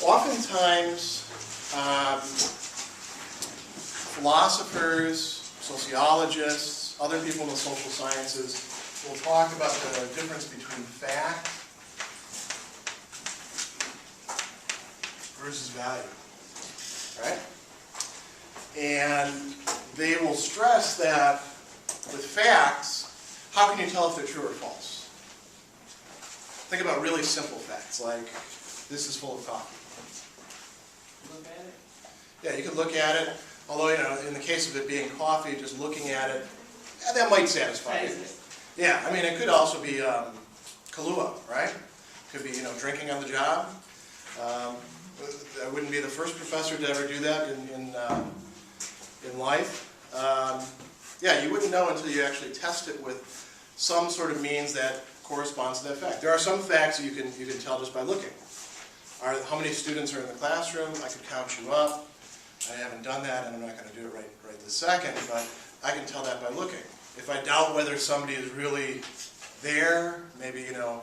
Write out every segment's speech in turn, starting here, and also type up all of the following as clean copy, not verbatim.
Oftentimes, philosophers, sociologists, other people in the social sciences will talk about the difference between fact versus value, right? And they will stress that with facts, how can you tell if they're true or false? Think about really simple facts, like this is full of coffee. Look at it. Yeah, you can look at it, although, you know, in the case of it being coffee, just looking at it, yeah, that might satisfy you. Yeah, I mean, it could also be Kahlua, right? Could be, you know, drinking on the job. I wouldn't be the first professor to ever do that in life. Yeah, you wouldn't know until you actually test it with some sort of means that corresponds to that fact. There are some facts that you can tell just by looking. How many students are in the classroom? I could count you up. I haven't done that, and I'm not going to do it right this second, but I can tell that by looking. If I doubt whether somebody is really there, maybe, you know,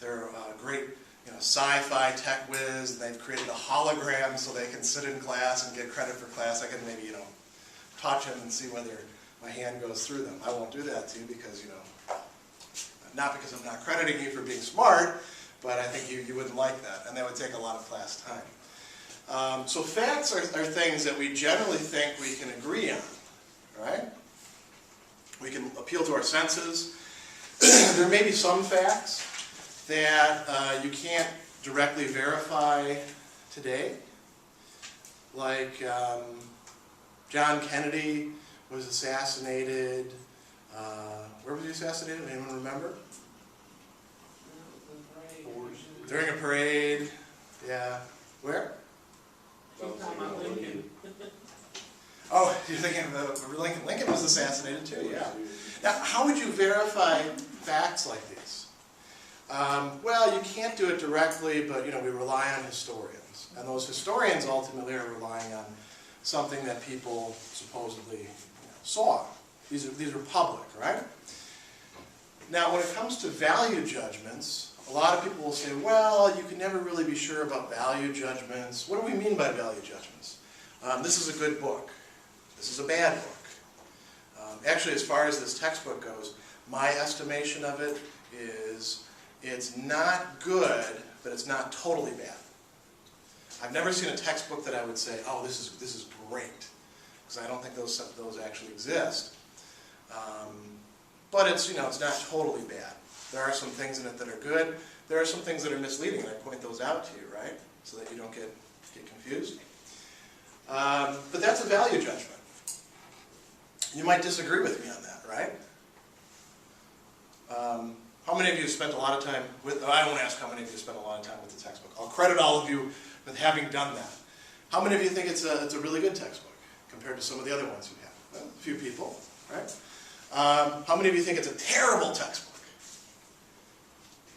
they're a great, you know, sci-fi tech whiz, and they've created a hologram so they can sit in class and get credit for class, I can maybe, you know, touch them and see whether my hand goes through them. I won't do that to you because, you know, not because I'm not crediting you for being smart, but I think you wouldn't like that, and that would take a lot of class time. So facts are things that we generally think we can agree on, right? We can appeal to our senses. There may be some facts that you can't directly verify today, like John Kennedy was assassinated. Where was he assassinated? Anyone remember? During a parade. Yeah. Where? Lincoln. Oh, you're thinking of Lincoln. Lincoln was assassinated too, yeah. Now, how would you verify facts like these? Well, you can't do it directly, but, you know, we rely on historians. And those historians ultimately are relying on something that people supposedly, you know, saw. These are public, right? Now, when it comes to value judgments, a lot of people will say, well, you can never really be sure about value judgments. What do we mean by value judgments? This is a good book. This is a bad book. Actually, as far as this textbook goes, my estimation of it is it's not good, but it's not totally bad. I've never seen a textbook that I would say, oh, this is great, because I don't think those actually exist. But it's, you know, it's not totally bad. There are some things in it that are good. There are some things that are misleading, and I point those out to you, right? So that you don't get confused. But that's a value judgment. You might disagree with me on that, right? How many of you spent a lot of time with, I won't ask how many of you spent a lot of time with the textbook. I'll credit all of you with having done that. How many of you think it's a really good textbook compared to some of the other ones you have? Well, a few people, right? How many of you think it's a terrible textbook?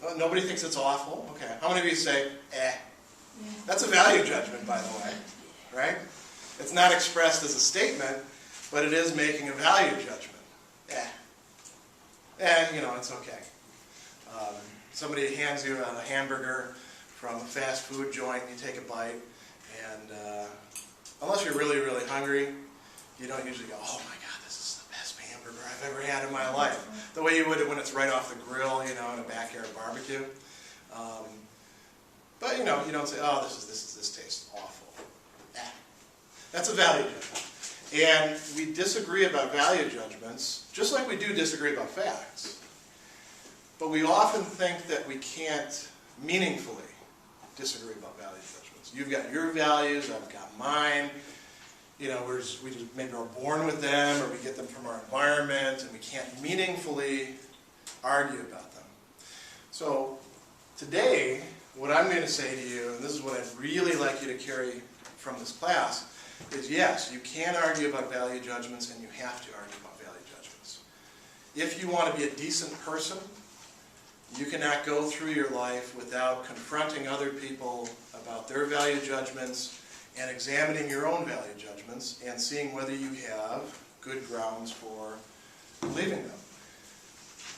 Well, nobody thinks it's awful. Okay. How many of you say, eh? That's a value judgment, by the way, right? It's not expressed as a statement, but it is making a value judgment. You know, it's okay. Somebody hands you a hamburger from a fast food joint, you take a bite, and unless you're really, really hungry, you don't usually go, oh my God, this is the best hamburger I've ever had in my life. The way you would when it's right off the grill, you know, in a backyard barbecue. But you know, you don't say, oh, this tastes awful. That's a value judgment. And we disagree about value judgments, just like we do disagree about facts. But we often think that we can't meaningfully disagree about value judgments. You've got your values, I've got mine. You know, we just maybe are born with them, or we get them from our environment, and we can't meaningfully argue about them. So today, what I'm going to say to you, and this is what I'd really like you to carry from this class, is yes, you can argue about value judgments, and you have to argue about value judgments. If you want to be a decent person, you cannot go through your life without confronting other people about their value judgments and examining your own value judgments and seeing whether you have good grounds for believing them.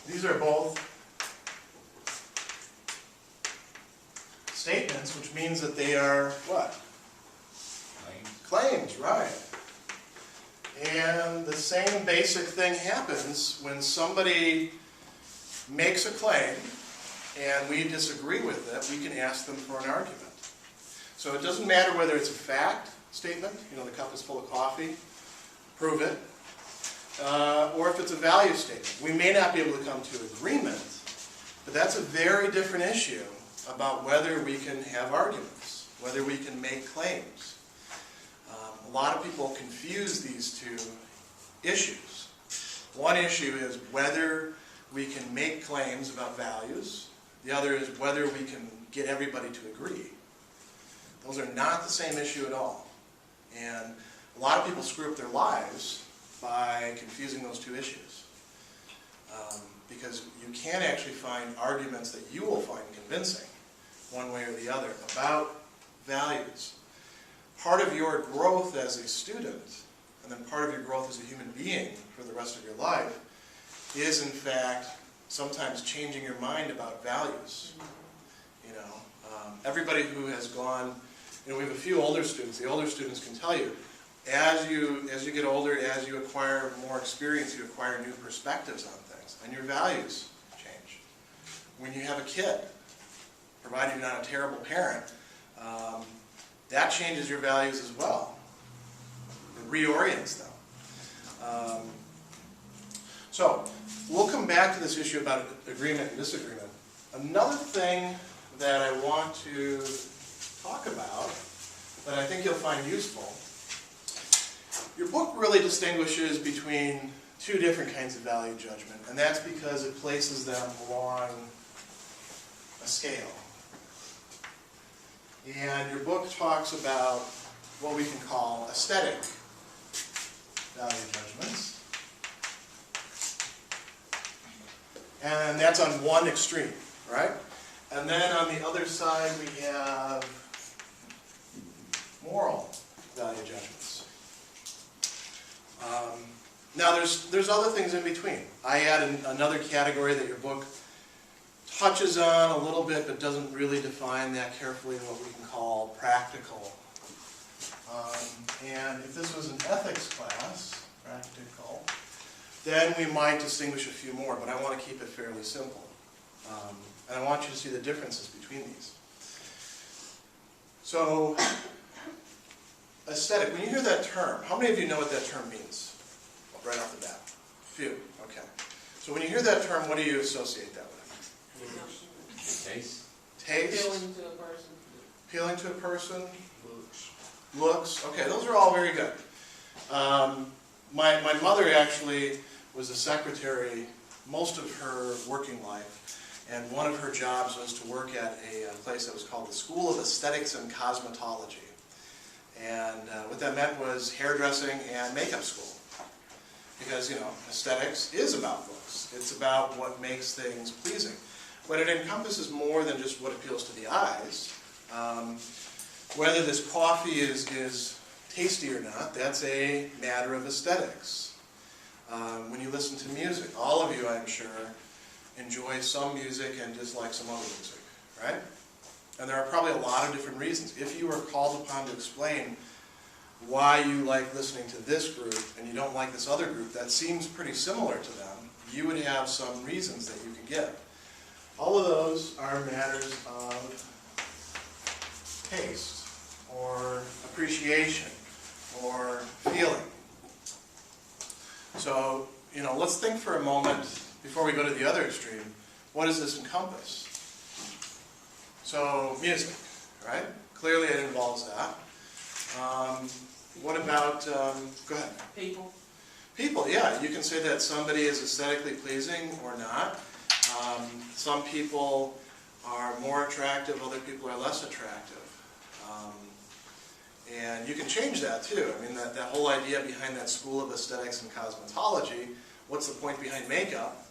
These are both statements, which means that they are what? Claims. Claims, right. And the same basic thing happens when somebody makes a claim and we disagree with it, we can ask them for an argument. So it doesn't matter whether it's a fact statement, you know, the cup is full of coffee, prove it, or if it's a value statement. We may not be able to come to agreement, but that's a very different issue about whether we can have arguments, whether we can make claims. A lot of people confuse these two issues. One issue is whether we can make claims about values. The other is whether we can get everybody to agree. Those are not the same issue at all. And a lot of people screw up their lives by confusing those two issues. Because you can actually find arguments that you will find convincing, one way or the other, about values. Part of your growth as a student, and then part of your growth as a human being for the rest of your life, is in fact sometimes changing your mind about values. You know, everybody who has gone, you know, we have a few older students. The older students can tell you, as you get older, as you acquire more experience, you acquire new perspectives on things, and your values change. When you have a kid, provided you're not a terrible parent, that changes your values as well. It reorients them. So, we'll come back to this issue about agreement and disagreement. Another thing that I want to talk about, that I think you'll find useful, your book really distinguishes between two different kinds of value judgment, and that's because it places them along a scale. And your book talks about what we can call aesthetic value judgments. And that's on one extreme, right? And then on the other side we have moral value judgments. Now there's other things in between. I add another category that your book touches on a little bit, but doesn't really define that carefully in what we can call practical. And if this was an ethics class, practical, then we might distinguish a few more, but I want to keep it fairly simple. And I want you to see the differences between these. So, aesthetic, when you hear that term, how many of you know what that term means? Right off the bat. Few, okay. So when you hear that term, what do you associate that with? Taste. Taste. Appealing to a person. Appealing to a person. Looks. Looks. Okay, those are all very good. My mother actually was a secretary most of her working life, and one of her jobs was to work at a place that was called the School of Aesthetics and Cosmetology. And what that meant was hairdressing and makeup school. Because, you know, aesthetics is about looks. It's about what makes things pleasing. But it encompasses more than just what appeals to the eyes. Whether this coffee is tasty or not, that's a matter of aesthetics. When you listen to music, all of you, I'm sure, enjoy some music and dislike some other music, right? And there are probably a lot of different reasons. If you were called upon to explain why you like listening to this group and you don't like this other group that seems pretty similar to them, you would have some reasons that you could give. All of those are matters of taste or appreciation or feeling. So, you know, let's think for a moment before we go to the other extreme. What does this encompass? So, music, right? Clearly it involves that. What about, go ahead. People. People, yeah. You can say that somebody is aesthetically pleasing or not. Some people are more attractive, other people are less attractive. And you can change that too. I mean, that whole idea behind that School of Aesthetics and Cosmetology, what's the point behind makeup?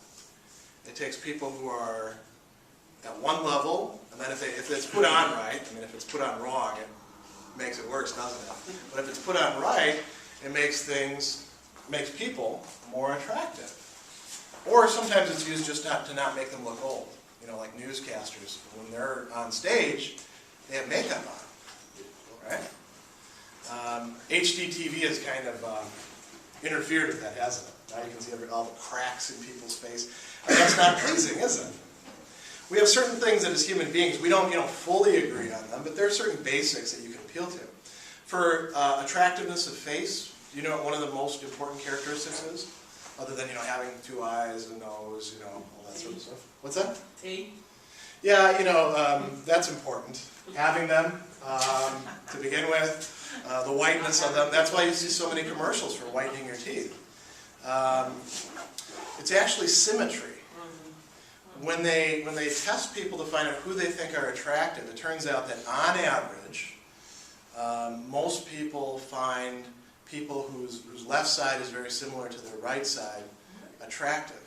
It takes people who are at one level, and then if it's put on right, I mean, if it's put on wrong, it makes it worse, doesn't it? But if it's put on right, it makes people more attractive. Or sometimes it's used just to not make them look old. You know, like newscasters, when they're on stage, They have makeup on, right? HDTV has kind of interfered with that, hasn't it? Now you can see all the cracks in people's face. And that's not pleasing, is it? We have certain things that as human beings, we don't fully agree on them, but there are certain basics that you can appeal to. For attractiveness of face, do you know what one of the most important characteristics is? Other than, having 2 eyes, a nose, all that sort of stuff. What's that? Teeth. Yeah, that's important. Having them, to begin with, the whiteness of them. That's why you see so many commercials for whitening your teeth. It's actually symmetry. When they test people to find out who they think are attractive, it turns out that on average, most people find people whose left side is very similar to their right side attractive.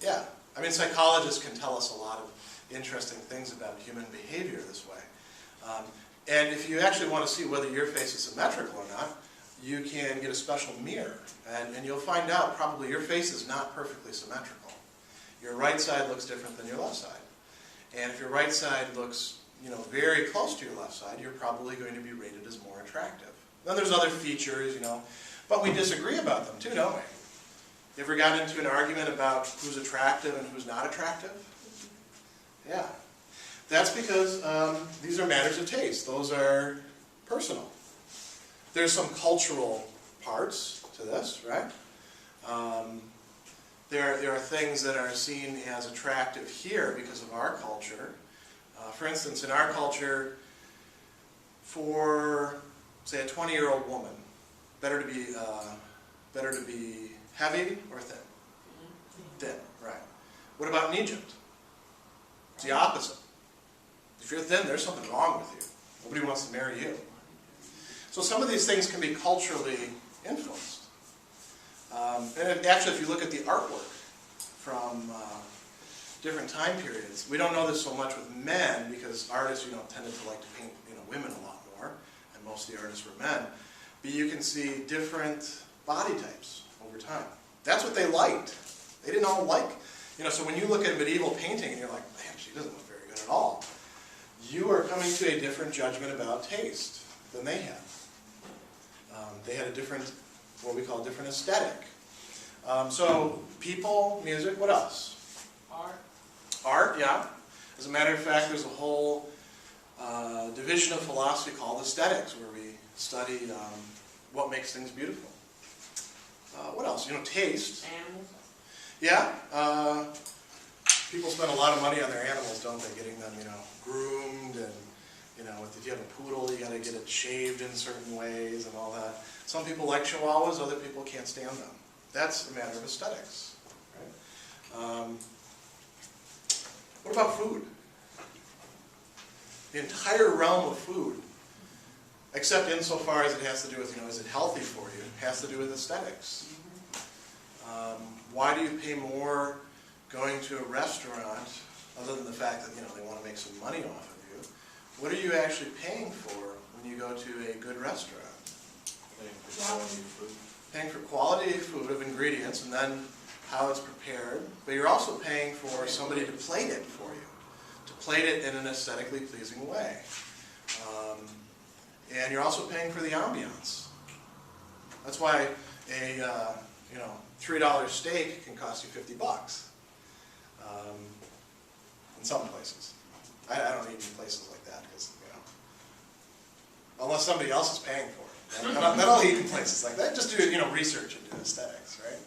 Yeah, I mean, psychologists can tell us a lot of interesting things about human behavior this way. And if you actually want to see whether your face is symmetrical or not, you can get a special mirror, and you'll find out probably your face is not perfectly symmetrical. Your right side looks different than your left side. And if your right side looks, very close to your left side, you're probably going to be rated as more attractive. Then there's other features, but we disagree about them too, don't we? You ever got into an argument about who's attractive and who's not attractive? Yeah. That's because these are matters of taste. Those are personal. There's some cultural parts to this, right? There are things that are seen as attractive here because of our culture. For instance, in our culture, for, say, a 20-year-old woman, better to be heavy or thin? Thin, right. What about in Egypt? It's the opposite. If you're thin, there's something wrong with you. Nobody wants to marry you. So some of these things can be culturally influenced. And actually, if you look at the artwork from different time periods, we don't know this so much with men because artists, tended to like to paint, women a lot more, and most of the artists were men. But you can see different body types over time. That's what they liked. They didn't all like, so when you look at a medieval painting and you're like, man, she doesn't look very good at all, you are coming to a different judgment about taste than they had. They had a different, what we call a different aesthetic. So people, music, what else? Art. Art, yeah. As a matter of fact, there's a whole division of philosophy called aesthetics, where we study what makes things beautiful. What else? Taste. Animals. Yeah. People spend a lot of money on their animals, don't they? Getting them, groomed, and if you have a poodle, you got to get it shaved in certain ways and all that. Some people like chihuahuas, other people can't stand them. That's a matter of aesthetics. Right? What about food? The entire realm of food, except insofar as it has to do with, is it healthy for you, has to do with aesthetics. Why do you pay more going to a restaurant, other than the fact that, they want to make some money off of you? What are you actually paying for when you go to a good restaurant? Paying for quality food of ingredients, and then how it's prepared. But you're also paying for somebody to plate it for you, to plate it in an aesthetically pleasing way. And you're also paying for the ambiance. That's why a $3 steak can cost you $50 in some places. I don't eat in places like that because unless somebody else is paying for it. Then I'll eat in places like that. Just do research into aesthetics, right?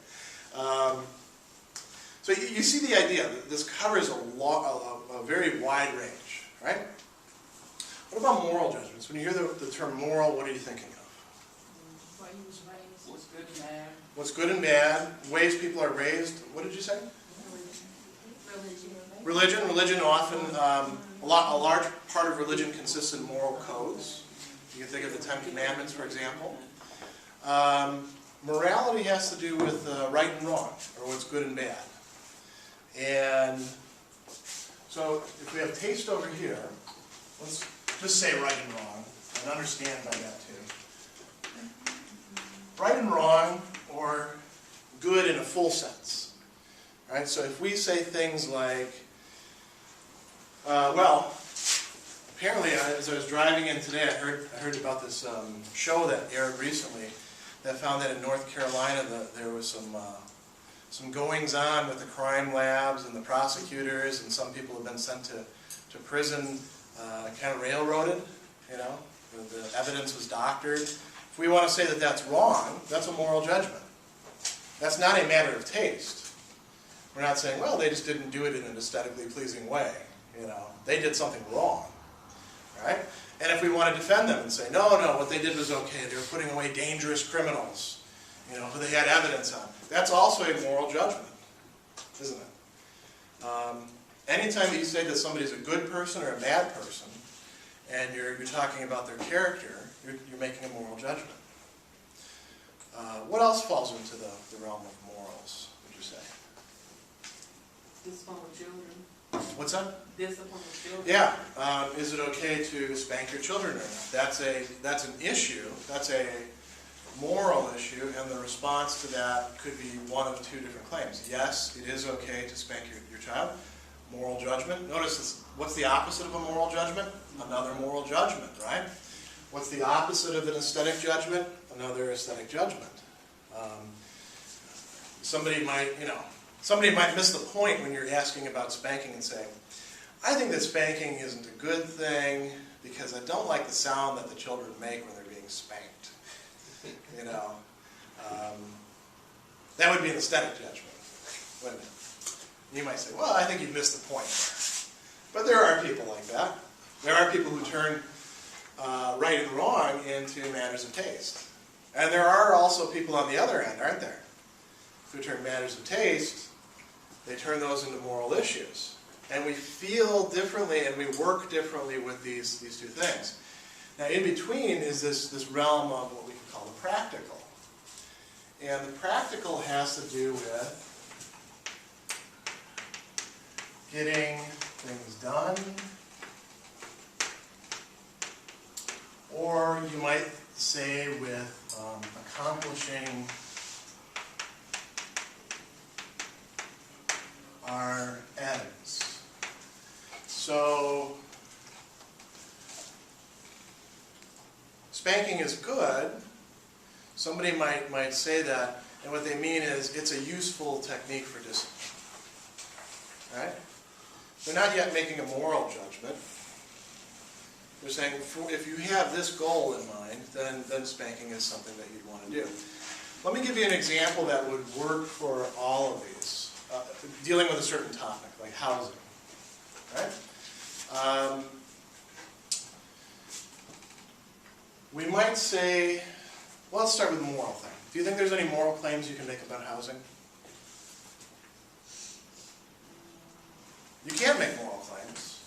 So you see the idea. This covers a very wide range, right? What about moral judgments? When you hear the term moral, what are you thinking of? Why he was raised. What's good and bad. What's good and bad, ways people are raised. What did you say? Religion often, a large part of religion consists in moral codes. You can think of the Ten Commandments, for example. Morality has to do with right and wrong, or what's good and bad. And so if we have taste over here, let's just say right and wrong, and understand by that too. Right and wrong, or good in a full sense. Right? So if we say things like, well, apparently, as I was driving in today, I heard about this show that aired recently that found that in North Carolina there was some goings-on with the crime labs and the prosecutors, and some people have been sent to prison, kind of railroaded, you know. The evidence was doctored. If we want to say that that's wrong, that's a moral judgment. That's not a matter of taste. We're not saying, well, they just didn't do it in an aesthetically pleasing way. You know, they did something wrong, right? And if we want to defend them and say, no, what they did was okay, they were putting away dangerous criminals, you know, who they had evidence on, that's also a moral judgment, isn't it? Anytime that you say that somebody's a good person or a bad person, and you're talking about their character, you're making a moral judgment. What else falls into the realm of morals, would you say? Discipline with children. What's that? Discipline with children. Yeah. Is it okay to spank your children or not? That's an issue. That's a moral issue, and the response to that could be one of two different claims. Yes, it is okay to spank your child. Moral judgment. Notice this, what's the opposite of a moral judgment? Another moral judgment, right? What's the opposite of an aesthetic judgment? Another aesthetic judgment. Somebody might miss the point when you're asking about spanking and saying, I think that spanking isn't a good thing because I don't like the sound that the children make when they're being spanked. You know, that would be an aesthetic judgment, wouldn't it? You might say, well, I think you've missed the point there. But there are people like that. There are people who turn right and wrong into matters of taste. And there are also people on the other end, aren't there? Who turn matters of taste, they turn those into moral issues. And we feel differently and we work differently with these two things. Now, in between is this realm of what we can call the practical. And the practical has to do with getting things done, or you might say with accomplishing our ends. So, spanking is good. Somebody might say that, and what they mean is it's a useful technique for discipline. Right? They're not yet making a moral judgment. They're saying, if you have this goal in mind, then spanking is something that you'd want to do. Let me give you an example that would work for all of these, dealing with a certain topic, like housing. Right? We might say, well, let's start with the moral thing. Do you think there's any moral claims you can make about housing? You can make moral claims.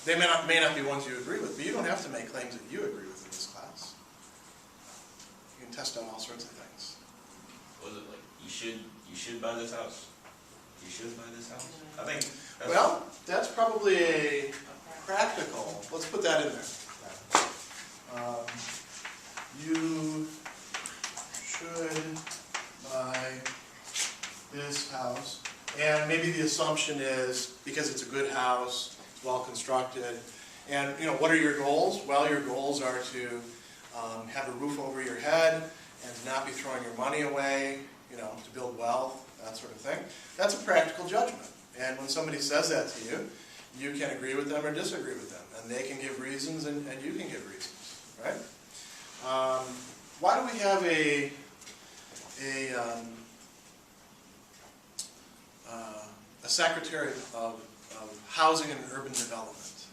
They may not be ones you agree with, but you don't have to make claims that you agree with in this class. You can test out all sorts of things. Was it like, you should buy this house? You should buy this house? I think that's... Well, that's probably a practical. Let's put that in there. You should buy this house. And maybe the assumption is, because it's a good house, it's well constructed, and what are your goals? Well, your goals are to have a roof over your head, and to not be throwing your money away, to build wealth, that sort of thing. That's a practical judgment. And when somebody says that to you, you can agree with them or disagree with them. And they can give reasons, and you can give reasons, right? Why do we have a Secretary of Housing and Urban Development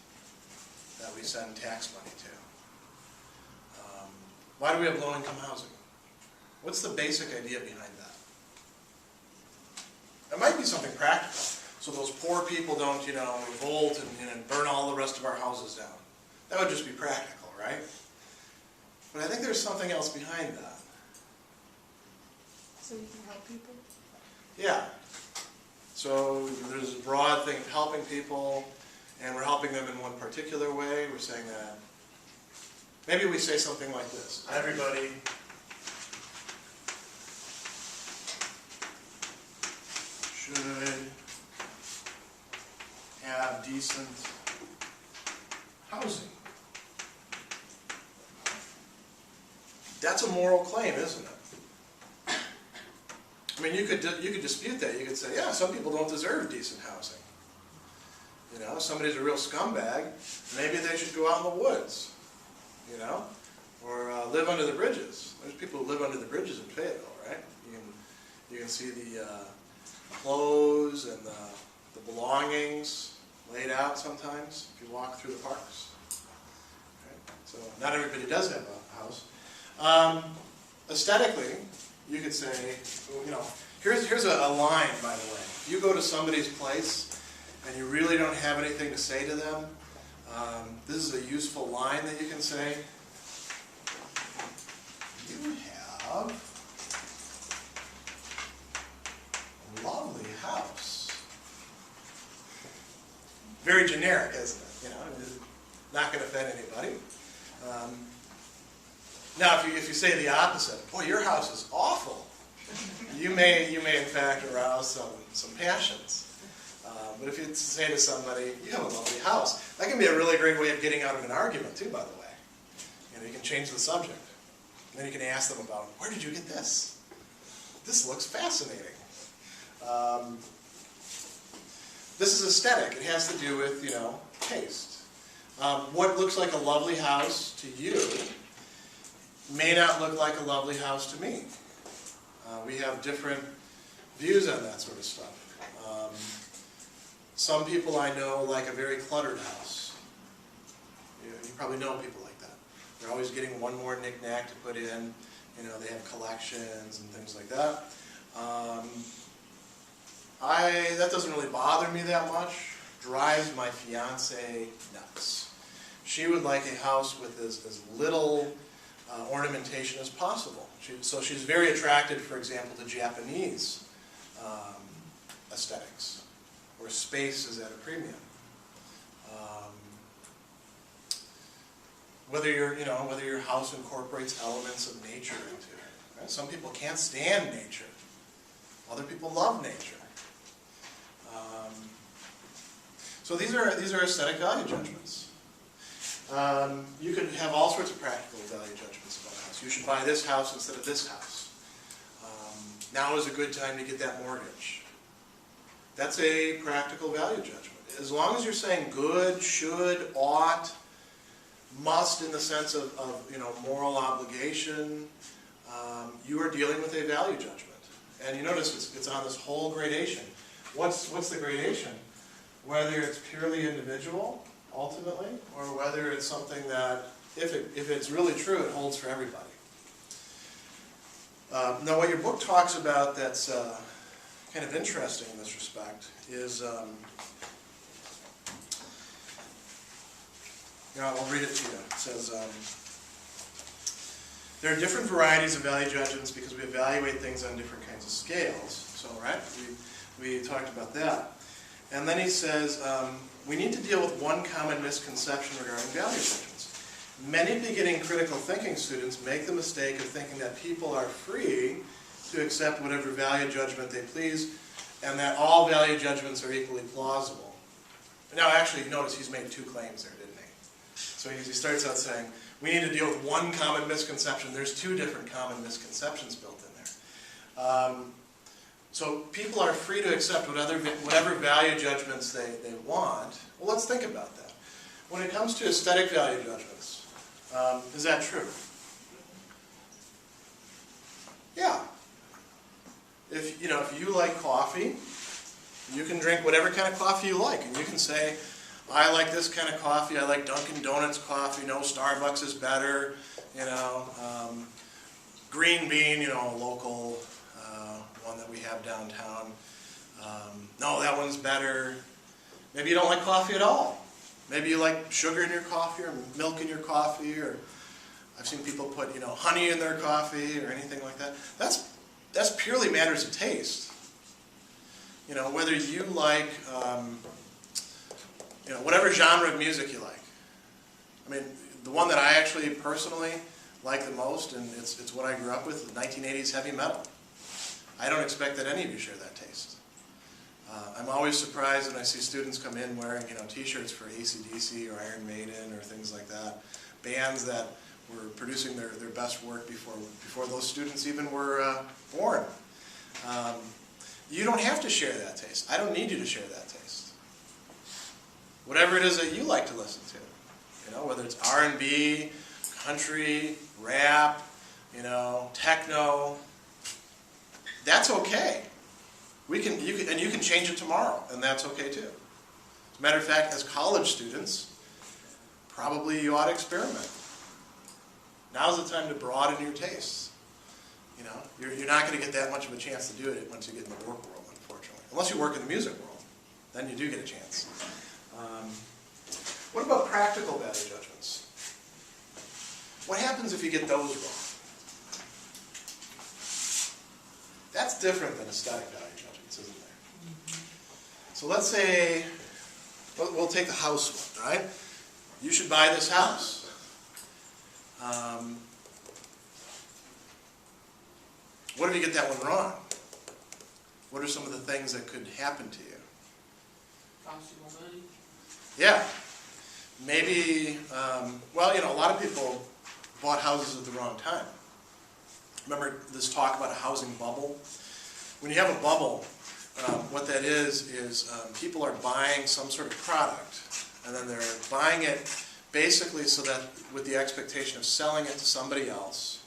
that we send tax money to? Why do we have low-income housing? What's the basic idea behind that? It might be something practical, so those poor people don't, revolt and burn all the rest of our houses down. That would just be practical, right? But I think there's something else behind that. So you can help people? Yeah. So there's a broad thing of helping people, and we're helping them in one particular way. We're saying that. Maybe we say something like this. Everybody should have decent housing. That's a moral claim, isn't it? I mean, you could dispute that. You could say, yeah, some people don't deserve decent housing. You know, if somebody's a real scumbag, maybe they should go out in the woods, you know, or live under the bridges. There's people who live under the bridges in Fayetteville, right? You can see the clothes and the belongings laid out sometimes if you walk through the parks. Right? So not everybody does have a house. Aesthetically, you could say, you know, here's a line, by the way. If you go to somebody's place and you really don't have anything to say to them, this is a useful line that you can say. You have a lovely house. Very generic, isn't it? You know, not going to offend anybody. Now, if you say the opposite, boy, your house is awful, you may in fact arouse some passions. But if you say to somebody, you have a lovely house, that can be a really great way of getting out of an argument too, by the way. You know, you can change the subject. And then you can ask them about, where did you get this? This looks fascinating. This is aesthetic. It has to do with, you know, taste. What looks like a lovely house to you may not look like a lovely house to me. We have different views on that sort of stuff. Some people I know like a very cluttered house. You probably know people like that. They're always getting one more knick-knack to put in. You know, they have collections and things like that. That doesn't really bother me that much. Drives my fiance nuts. She would like a house with as little ornamentation as possible. So she's very attracted, for example, to Japanese aesthetics, where space is at a premium. Whether your house incorporates elements of nature into it. Right? Some people can't stand nature. Other people love nature. So these are aesthetic value judgments. You could have all sorts of practical value judgments about a house. You should buy this house instead of this house. Now is a good time to get that mortgage. That's a practical value judgment. As long as you're saying good, should, ought, must in the sense of you know, moral obligation, you are dealing with a value judgment. And you notice it's on this whole gradation. What's the gradation? Whether it's purely individual, ultimately, or whether it's something that, if it's really true, it holds for everybody. Now, what your book talks about that's kind of interesting in this respect is, I'll read it to you. It says, there are different varieties of value judgments because we evaluate things on different kinds of scales. So, right, we talked about that. And then he says, we need to deal with one common misconception regarding value judgments. Many beginning critical thinking students make the mistake of thinking that people are free to accept whatever value judgment they please, and that all value judgments are equally plausible. Now, actually, you notice he's made two claims there, didn't he? So he starts out saying, we need to deal with one common misconception. There's two different common misconceptions built in there. So people are free to accept whatever value judgments they want. Well, let's think about that. When it comes to aesthetic value judgments, is that true? Yeah. If you like coffee, you can drink whatever kind of coffee you like, and you can say, I like this kind of coffee. I like Dunkin' Donuts coffee. No, Starbucks is better. Green Bean, a local one that we have downtown. No, that one's better. Maybe you don't like coffee at all. Maybe you like sugar in your coffee or milk in your coffee, or I've seen people put honey in their coffee or anything like that. That's purely matters of taste. Whether you like whatever genre of music you like. I mean, the one that I actually personally like the most, and it's what I grew up with, the 1980s heavy metal. I don't expect that any of you share that taste. I'm always surprised when I see students come in wearing, T-shirts for AC/DC or Iron Maiden or things like that. Bands that were producing their best work before those students even were born. You don't have to share that taste. I don't need you to share that taste. Whatever it is that you like to listen to, whether it's R&B, country, rap, techno, that's okay. You can change it tomorrow, and that's okay too. As a matter of fact, as college students, probably you ought to experiment. Now's the time to broaden your tastes. You're not going to get that much of a chance to do it once you get in the work world, unfortunately. Unless you work in the music world, then you do get a chance. What about practical value judgments? What happens if you get those wrong? That's different than aesthetic value judgments, isn't there? So let's say, we'll take the house one, right? You should buy this house. What if you get that one wrong? What are some of the things that could happen to you? Cost you more money. Yeah. Maybe, a lot of people bought houses at the wrong time. Remember this talk about a housing bubble? When you have a bubble, what that is people are buying some sort of product, and then they're buying it basically so that with the expectation of selling it to somebody else,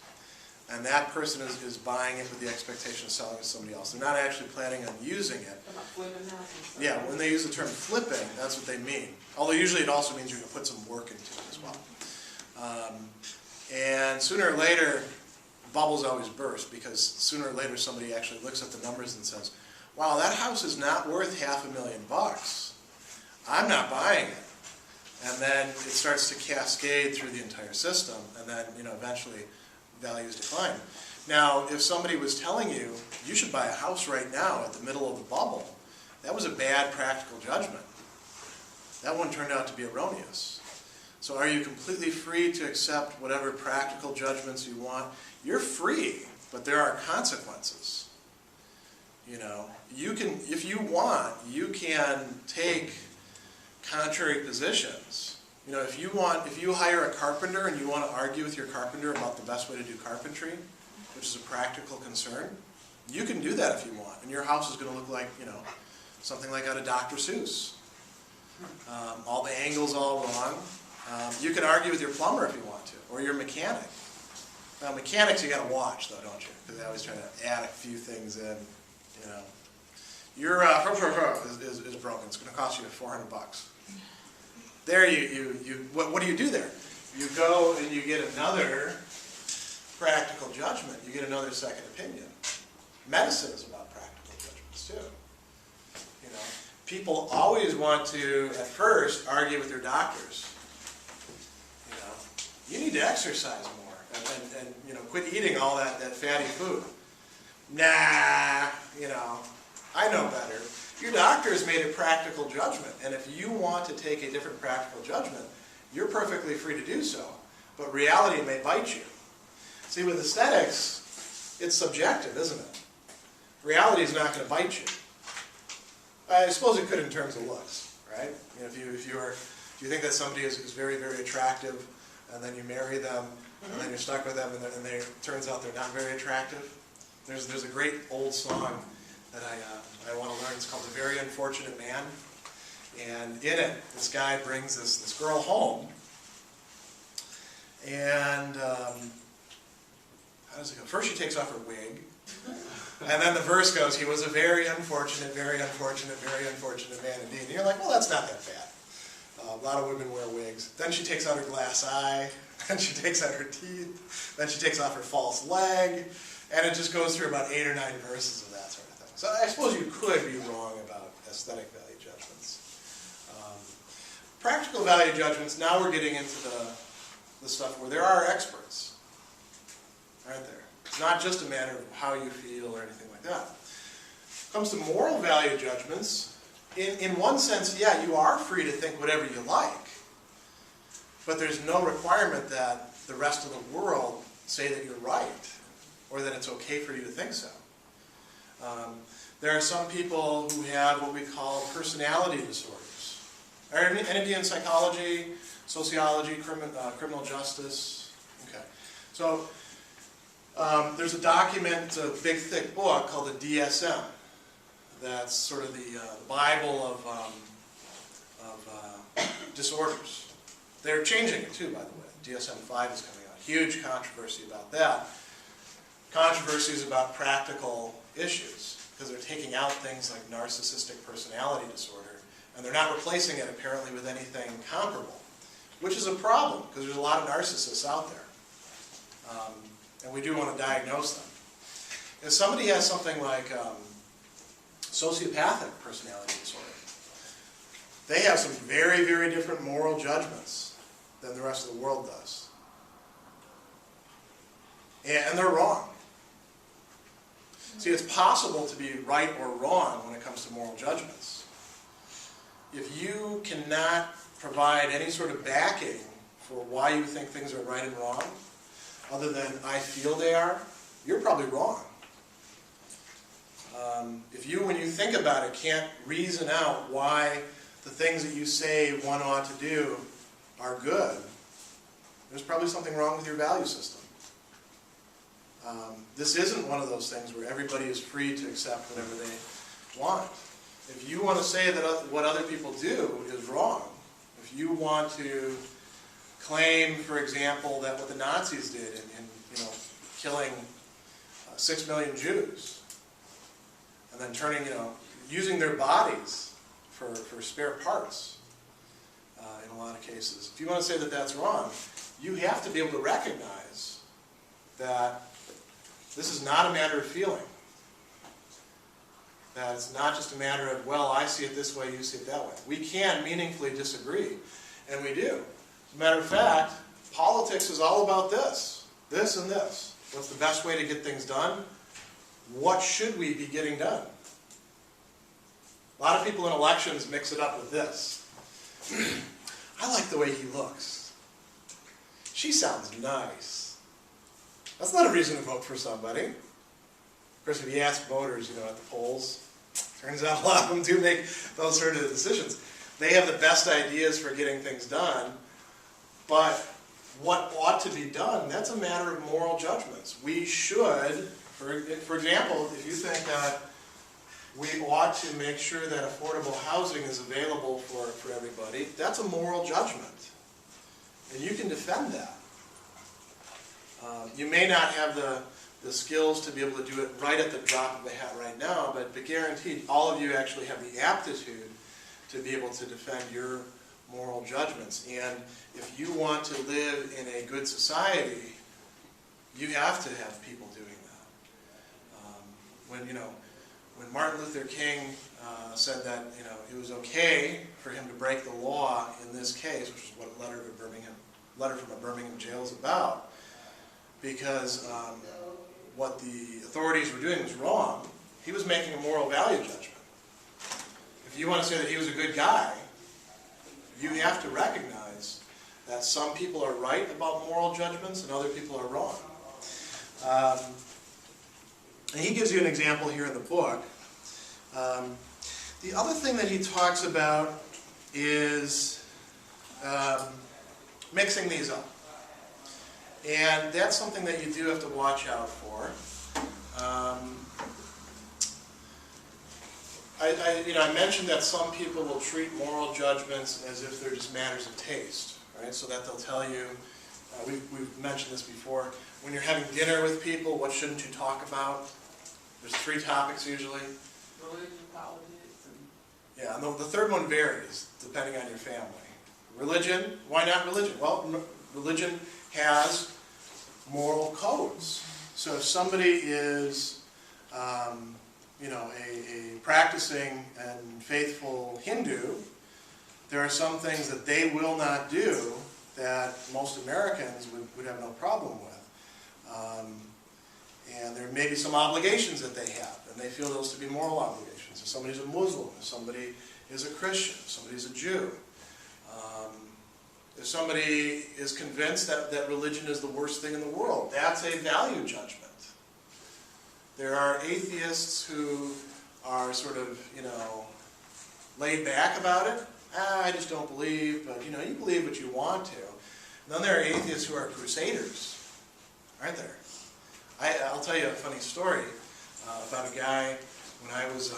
and that person is buying it with the expectation of selling it to somebody else. They're not actually planning on using it. About flipping houses. Yeah, when they use the term flipping, that's what they mean. Although usually it also means you're going to put some work into it as well. And sooner or later, bubbles always burst, because sooner or later somebody actually looks at the numbers and says, wow, that house is not worth $500,000. I'm not buying it. And then it starts to cascade through the entire system, and then eventually values decline. Now, if somebody was telling you, you should buy a house right now at the middle of the bubble, that was a bad practical judgment. That one turned out to be erroneous. So are you completely free to accept whatever practical judgments you want? You're free, but there are consequences. You can, if you want, you can take contrary positions. If you hire a carpenter and you want to argue with your carpenter about the best way to do carpentry, which is a practical concern, you can do that if you want. And your house is going to look like, something like out of Dr. Seuss. All the angles all wrong. You can argue with your plumber if you want to, or your mechanic. Now, mechanics you got to watch, though, don't you? Because they always try to add a few things in. Your is broken. It's going to cost you $400. There, what do you do there? You go and you get another practical judgment. You get another second opinion. Medicine is about practical judgments too. People always want to, at first, argue with their doctors. You need to exercise more and quit eating all that fatty food. Nah, I know better. Your doctor has made a practical judgment, and if you want to take a different practical judgment, you're perfectly free to do so. But reality may bite you. See, with aesthetics, it's subjective, isn't it? Reality is not going to bite you. I suppose it could in terms of looks, right? If you think that somebody is very, very attractive, and then you marry them, and then you're stuck with them, and it turns out they're not very attractive. There's a great old song that I want to learn. It's called "The Very Unfortunate Man," and in it, this guy brings this girl home, and how does it go? First, she takes off her wig, and then the verse goes, "He was a very unfortunate, very unfortunate, very unfortunate man indeed." And you're like, well, that's not that bad. A lot of women wear wigs. Then she takes out her glass eye, then she takes out her teeth, then she takes off her false leg, and it just goes through about 8 or 9 verses of that sort of thing. So I suppose you could be wrong about aesthetic value judgments. Practical value judgments, now we're getting into the stuff where there are experts, aren't there? It's not just a matter of how you feel or anything like that. When it comes to moral value judgments, in one sense, yeah, you are free to think whatever you like, but there's no requirement that the rest of the world say that you're right, or that it's okay for you to think so. There are some people who have what we call personality disorders. Are any of you in psychology, sociology, criminal justice? Okay. So there's a document, a big thick book called the DSM. That's sort of the Bible of disorders. They're changing it too, by the way. DSM-5 is coming out. Huge controversy about that. Controversies about practical issues, because they're taking out things like narcissistic personality disorder, and they're not replacing it apparently with anything comparable, which is a problem, because there's a lot of narcissists out there. And we do want to diagnose them. If somebody has something like sociopathic personality disorder, they have some very, very different moral judgments than the rest of the world does. And they're wrong. See, it's possible to be right or wrong when it comes to moral judgments. If you cannot provide any sort of backing for why you think things are right and wrong, other than I feel they are, you're probably wrong. If you, when you think about it, can't reason out why the things that you say one ought to do are good, there's probably something wrong with your value system. This isn't one of those things where everybody is free to accept whatever they want. If you want to say that what other people do is wrong, if you want to claim, for example, that what the Nazis did in killing 6 million Jews, and then turning, using their bodies for spare parts in a lot of cases. If you want to say that that's wrong, you have to be able to recognize that this is not a matter of feeling. That it's not just a matter of, well, I see it this way, you see it that way. We can meaningfully disagree, and we do. As a matter of fact, politics is all about this and this. What's the best way to get things done? What should we be getting done? A lot of people in elections mix it up with this. I like the way he looks. She sounds nice. That's not a reason to vote for somebody. Of course, if you ask voters, at the polls, turns out a lot of them do make those sort of decisions. They have the best ideas for getting things done, but what ought to be done, that's a matter of moral judgments. We should, for example, if you think that we ought to make sure that affordable housing is available for everybody, that's a moral judgment. And you can defend that. You may not have the skills to be able to do it right at the drop of a hat right now, but guaranteed all of you actually have the aptitude to be able to defend your moral judgments. And if you want to live in a good society, you have to have people doing that. When Martin Luther King said that it was okay for him to break the law in this case, which is what a letter from a Birmingham jail is about, because what the authorities were doing was wrong, he was making a moral value judgment. If you want to say that he was a good guy, you have to recognize that some people are right about moral judgments and other people are wrong. And he gives you an example here in the book. The other thing that he talks about is mixing these up. And that's something that you do have to watch out for. I mentioned that some people will treat moral judgments as if they're just matters of taste, right? So that they'll tell you, we've mentioned this before, when you're having dinner with people, what shouldn't you talk about? There's 3 topics usually. Religion, politics, and... Yeah, and the third one varies depending on your family. Religion, why not religion? Well, religion has moral codes. So if somebody is, a practicing and faithful Hindu, there are some things that they will not do that most Americans would have no problem with. And there may be some obligations that they have, and they feel those to be moral obligations. If somebody's a Muslim, if somebody is a Christian, if somebody's a Jew, if somebody is convinced that religion is the worst thing in the world, that's a value judgment. There are atheists who are sort of, laid back about it. I just don't believe, but you believe what you want to. And then there are atheists who are crusaders, aren't there? I'll tell you a funny story about a guy when I was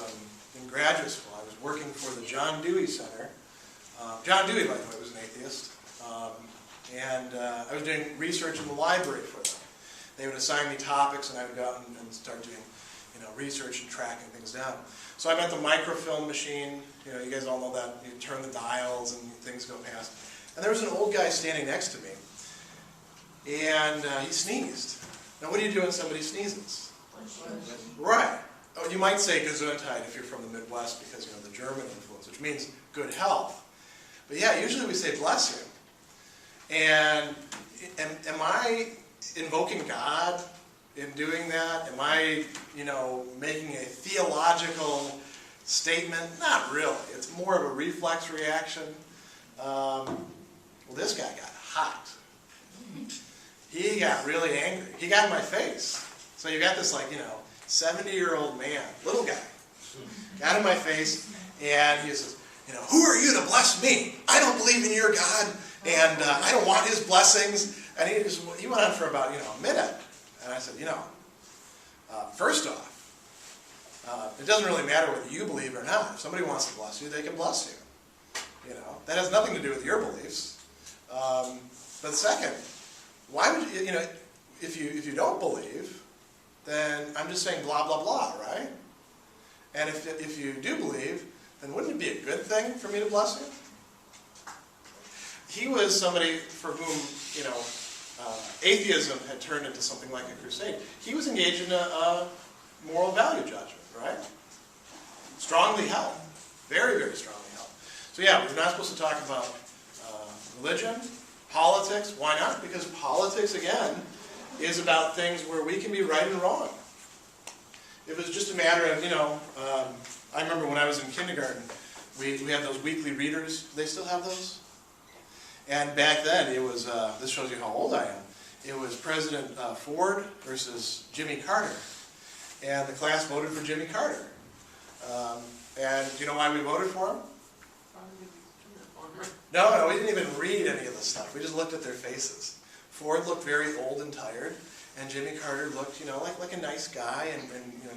in graduate school. I was working for the John Dewey Center. John Dewey, by the way, was an atheist. And I was doing research in the library for them. They would assign me topics, and I would go out and start doing, research and tracking things down. So I'm at the microfilm machine. You guys all know that. You turn the dials and things go past. And there was an old guy standing next to me, and he sneezed. Now, what do you do when somebody sneezes? Right. Oh, you might say Gesundheit if you're from the Midwest because the German influence, which means good health. But yeah, usually we say bless you. And am I invoking God in doing that? Am I, making a theological statement? Not really. It's more of a reflex reaction. Well, this guy got hot. He got really angry. He got in my face. So you got this 70-year-old man, little guy, got in my face, and he says, who are you to bless me? I don't believe in your God, and I don't want his blessings. And he went on for about, a minute. And I said, first off, it doesn't really matter whether you believe or not. If somebody wants to bless you, they can bless you. That has nothing to do with your beliefs. But second, why would you, if you don't believe, then I'm just saying blah, blah, blah, right? And if you do believe, then wouldn't it be a good thing for me to bless you? He was somebody for whom, atheism had turned into something like a crusade. He was engaged in a moral value judgment, right? Strongly held. Very, very strongly held. So yeah, we're not supposed to talk about religion, politics. Why not? Because politics, again, is about things where we can be right and wrong. It was just a matter of, I remember when I was in kindergarten, we had those weekly readers. Do they still have those? And back then, it was, this shows you how old I am, it was President Ford versus Jimmy Carter. And the class voted for Jimmy Carter. And do you know why we voted for him? No, we didn't even read any of the stuff. We just looked at their faces. Ford looked very old and tired, and Jimmy Carter looked, like a nice guy and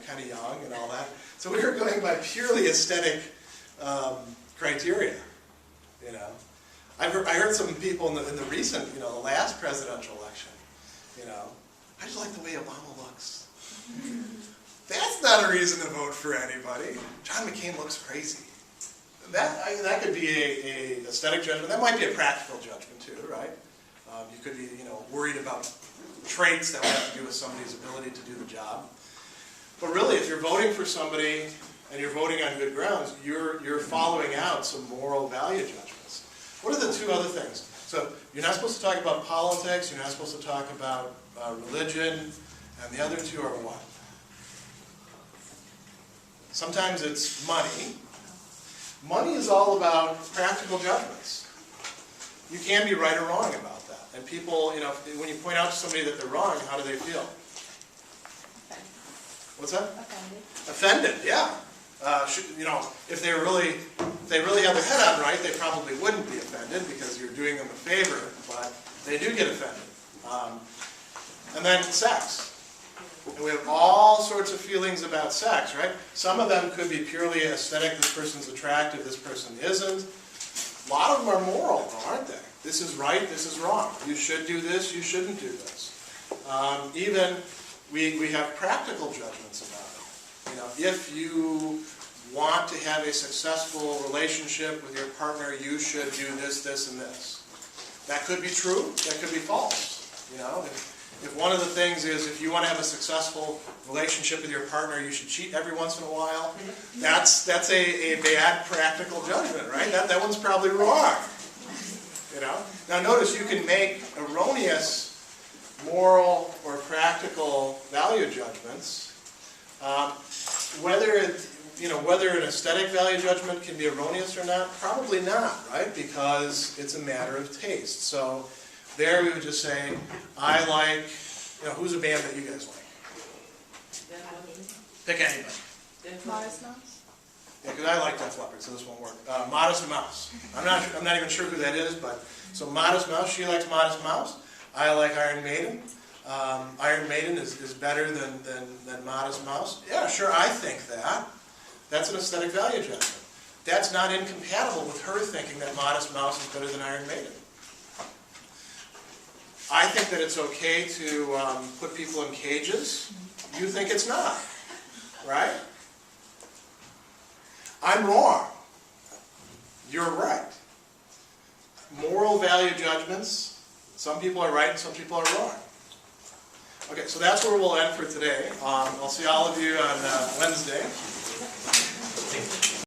kind of young and all that. So we were going by purely aesthetic criteria, I heard some people in the recent, the last presidential election, I just like the way Obama looks. That's not a reason to vote for anybody. John McCain looks crazy. That could be a aesthetic judgment. That might be a practical judgment too, right? You could be, worried about traits that would have to do with somebody's ability to do the job. But really, if you're voting for somebody and you're voting on good grounds, you're following out some moral value judgments. What are the two other things? So you're not supposed to talk about politics. You're not supposed to talk about religion. And the other two are what? Sometimes it's money. Money is all about practical judgments. You can be right or wrong about that. And people, when you point out to somebody that they're wrong, how do they feel? What's that? Offended. Offended, yeah. If they really have their head on right, they probably wouldn't be offended because you're doing them a favor, but they do get offended. And then sex. And we have all sorts of feelings about sex, right? Some of them could be purely aesthetic. This person's attractive, this person isn't. A lot of them are moral, though, aren't they? This is right, this is wrong. You should do this, you shouldn't do this. Even we have practical judgments about it. If you want to have a successful relationship with your partner, you should do this, this, and this. That could be true, that could be false. If one of the things is if you want to have a successful relationship with your partner, you should cheat every once in a while, that's a bad practical judgment, right? That one's probably wrong. Now notice you can make erroneous moral or practical value judgments. Whether an aesthetic value judgment can be erroneous or not, probably not, right? Because it's a matter of taste. So there we would just say, I like, who's a band that you guys like? Pick anybody. Modest Mouse? Yeah, because I like Def Leppard, so this won't work. Modest Mouse. I'm not even sure who that is, but, so Modest Mouse, she likes Modest Mouse. I like Iron Maiden. Iron Maiden is better than Modest Mouse. Yeah, sure, I think that. That's an aesthetic value judgment. That's not incompatible with her thinking that Modest Mouse is better than Iron Maiden. I think that it's okay to put people in cages. You think it's not, right? I'm wrong. You're right. Moral value judgments, some people are right and some people are wrong. Okay, so that's where we'll end for today. I'll see all of you on Wednesday.